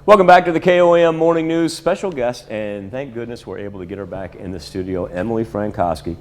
Welcome back to the KOAM Morning News. Special guest, and thank goodness we're able to get her back in the studio, Emily Frankowski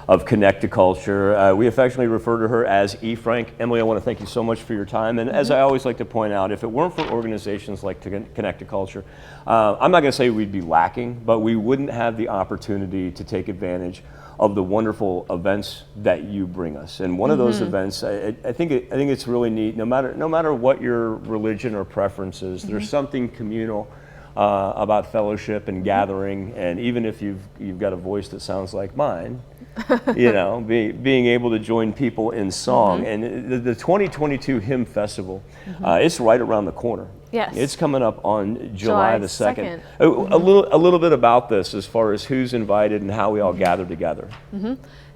of Connect to Culture. We affectionately refer to her as E. Frank. Emily, I want to thank you so much for your time. And as I always like to point out, if it weren't for organizations like Connect to Culture, I'm not going to say we'd be lacking, but we wouldn't have the opportunity to take advantage of the wonderful events that you bring us. And one of those events, I think it's really neat. No matter what your religion or preference is, there's something communal about fellowship and gathering. And even if you've got a voice that sounds like mine, you know, being able to join people in song. And the 2022 Hymn Festival, it's right around the corner. Yes. It's coming up on July the 2nd. A little bit about this as far as who's invited and how we all gather together.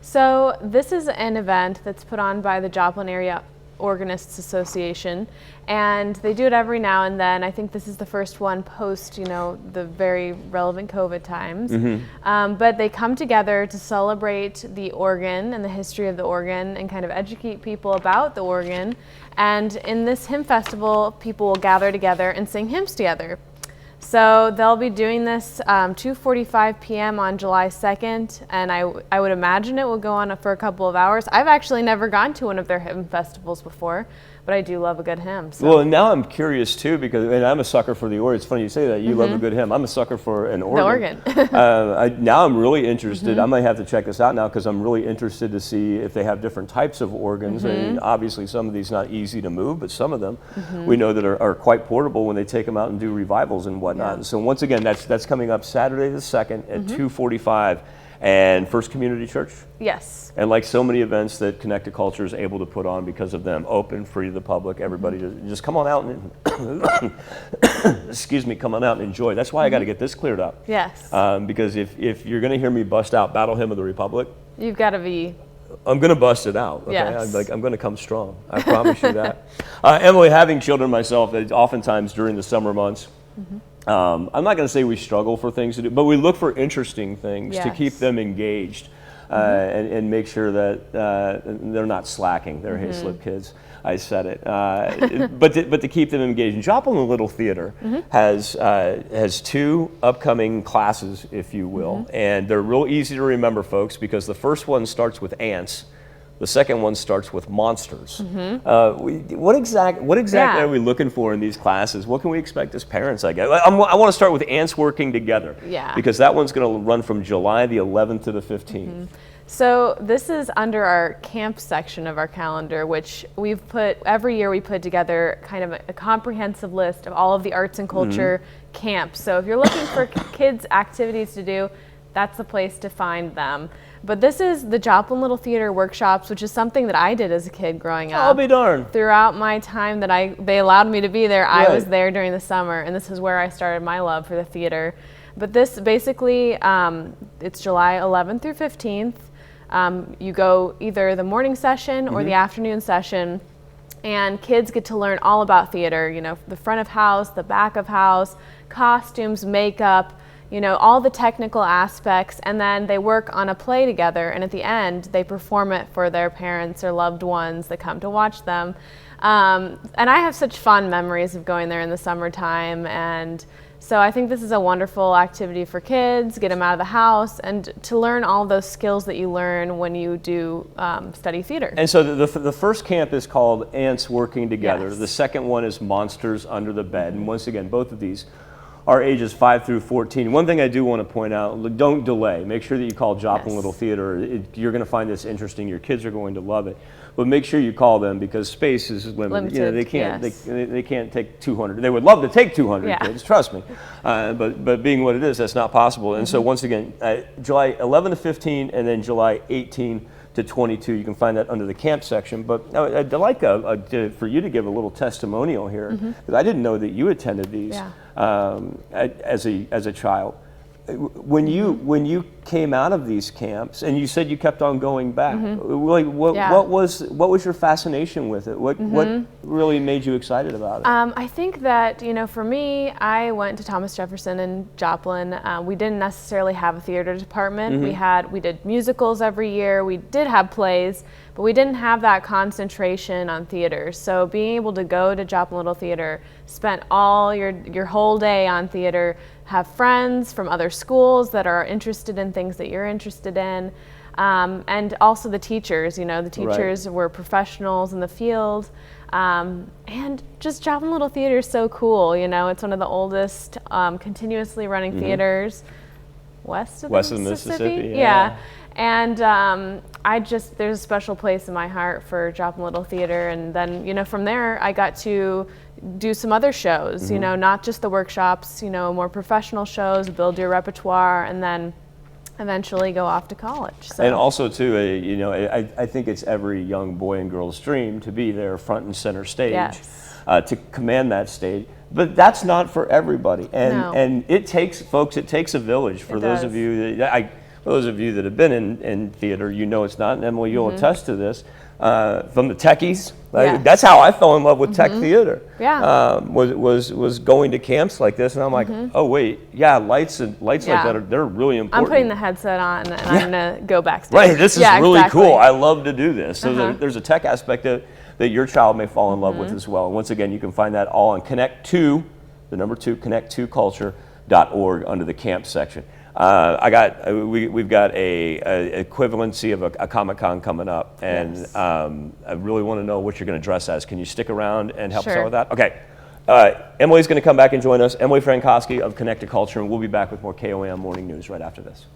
So this is an event that's put on by the Joplin Area Organists Association, and they do it every now and then. I think this is the first one post, the very relevant COVID times. But they come together to celebrate the organ and the history of the organ and kind of educate people about the organ. And in this hymn festival, people will gather together and sing hymns together. So they'll be doing this 2:45 p.m. on July 2nd, and I would imagine it will go on for a couple of hours. I've actually never gone to one of their hymn festivals before, but I do love a good hymn. So. Well, and now I'm curious too, because I'm a sucker for the organ. It's funny you say that. You love a good hymn. I'm a sucker for an organ. The organ. Now I'm really interested. I might have to check this out now because I'm really interested to see if they have different types of organs. And obviously some of these not easy to move, but some of them we know that are quite portable when they take them out and do revivals and whatnot. Yeah. So once again, that's coming up Saturday the 2nd at 2:45. And First Community Church? Yes. And like so many events that Connect to Culture is able to put on because of them, open, free to the public, everybody just come on out and, excuse me, come on out and enjoy. That's why I got to get this cleared up. Yes. Because if you're going to hear me bust out Battle Hymn of the Republic, you've got to be. I'm going to bust it out. Okay? Yes. I'm going to come strong. I promise you that. Emily, having children myself, oftentimes during the summer months, I'm not going to say we struggle for things to do, but we look for interesting things to keep them engaged and make sure that they're not slacking. They're Hayslip kids. I said it. But to keep them engaged. And Joplin Little Theater has two upcoming classes, if you will, and they're real easy to remember, folks, because the first one starts with ants. The second one starts with monsters. What exactly are we looking for in these classes? What can we expect as parents, I guess? I want to start with ants working together. Yeah. Because that one's going to run from July the 11th to the 15th. So this is under our camp section of our calendar, which every year we put together kind of a comprehensive list of all of the arts and culture camps. So if you're looking for kids' activities to do, that's the place to find them. But this is the Joplin Little Theater Workshops, which is something that I did as a kid growing up. I'll be darned. Throughout my time that they allowed me to be there, I was there during the summer, and this is where I started my love for the theater. But this basically, it's July 11th through 15th. You go either the morning session or the afternoon session, and kids get to learn all about theater, the front of house, the back of house, costumes, makeup, all the technical aspects, and then they work on a play together, and at the end, they perform it for their parents or loved ones that come to watch them. And I have such fond memories of going there in the summertime, and so I think this is a wonderful activity for kids, get them out of the house, and to learn all those skills that you learn when you do study theater. And so the first camp is called Ants Working Together. Yes. The second one is Monsters Under the Bed. And once again, both of these are ages 5 through 14. One thing I do want to point out, don't delay. Make sure that you call Joplin Little Theater. You're going to find this interesting. Your kids are going to love it. But make sure you call them because space is limited. They can't they can't take 200. They would love to take 200 kids, trust me. But being what it is, that's not possible. And so once again, July 11 to 15 and then July 18 to 22. You can find that under the camp section. But I'd like for you to give a little testimonial here, because I didn't know that you attended these as a child. When you came out of these camps, and you said you kept on going back, like what was your fascination with it? What really made you excited about it? I think that for me, I went to Thomas Jefferson in Joplin. We didn't necessarily have a theater department. We did musicals every year. We did have plays, but we didn't have that concentration on theater. So being able to go to Joplin Little Theater, spend all your whole day on theater, have friends from other schools that are interested in things that you're interested in, and also the teachers. The teachers were professionals in the field, and just Joplin Little Theater is so cool. It's one of the oldest continuously running theaters west of the Mississippi. Yeah. And there's a special place in my heart for Joplin Little Theater. And then, from there, I got to do some other shows, not just the workshops, more professional shows, build your repertoire, and then eventually go off to college. So. And also, too, I think it's every young boy and girl's dream to be there front and center stage, to command that stage. But that's not for everybody. And it takes a village. For those of you that have been in theater, it's not. And Emily, you'll attest to this. From the techies, that's how I fell in love with tech theater. Yeah. Was going to camps like this, and I'm like, oh wait, lights like that they're really important. I'm putting the headset on, and I'm gonna go backstage. Right, this is really cool. I love to do this. So there's a tech aspect that your child may fall in love with as well. And once again, you can find that all on Connect2, the number 2, connect2culture.org under the camp section. We've got a equivalency of a Comic-Con coming up, and I really want to know what you're going to dress as. Can you stick around and help us out with that? Okay. Emily's going to come back and join us. Emily Frankowski of Connect2Culture, and we'll be back with more KOAM Morning News right after this.